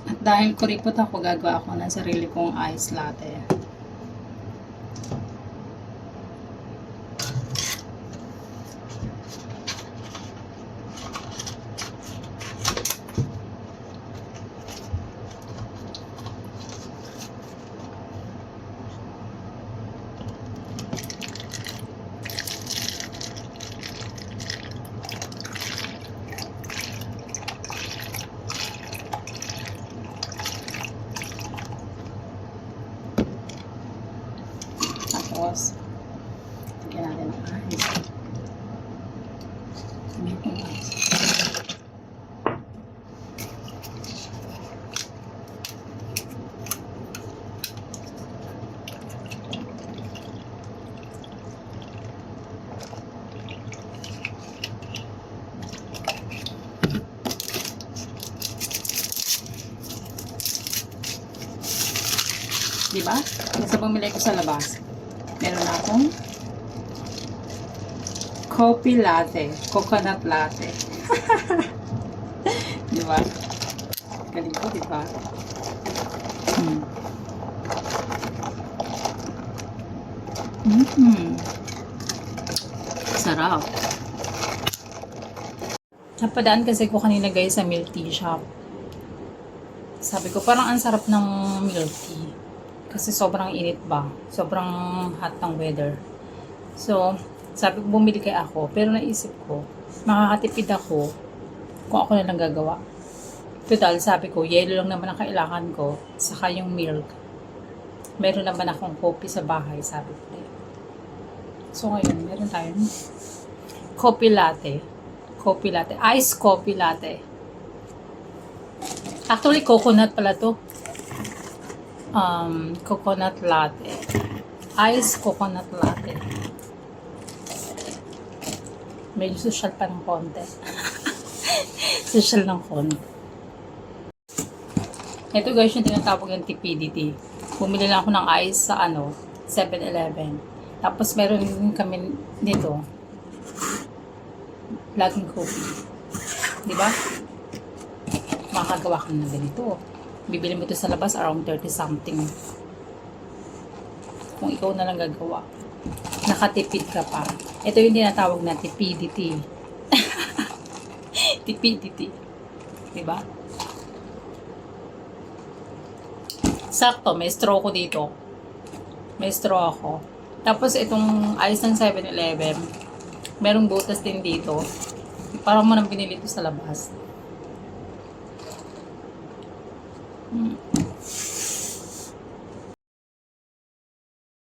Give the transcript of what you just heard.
At dahil kuripot ako, gagawa ako ng sarili kong ice latte. Tapos, tigyan natin ang ice. Tignan ko ang ice. Diba? Kasi bumili ko sa labas. Meron akong coffee latte, coconut latte. Diba? Galing ko, diba? Sarap. Napadaan kasi ko kanina guys sa milk tea shop. Sabi ko parang ang sarap ng milk tea. Kasi sobrang init ba? Sobrang hot ng weather. So, sabi ko bumili kaya ako. Pero naisip ko, makakatipid ako kung ako na lang gagawa. Total, sabi ko, yelo lang naman ang kailangan ko. Saka yung milk. Meron naman akong coffee sa bahay, sabi ko. So, ngayon, meron tayong coffee latte. Coffee latte. Iced coffee latte. Actually, coconut pala to. Coconut latte. Iced coconut latte. Medyo social pa ng konti. Social ng konti. Ito guys, yung tinatawag yung TPDT. Bumili lang ako ng ice sa 7-Eleven. Tapos meron kami dito. Laging coffee. Diba? Makagawa ka na ganito. Bibili mo ito sa labas around 30 something. Kung ikaw na lang gagawa. Nakatipid ka pa. Ito yung tinatawag na TPDT. TPDT. Diba? Sakto, may straw ko dito. May straw ako. Tapos itong ice ng 7-Eleven, merong butas din dito. Parang mo nang binili ito sa labas.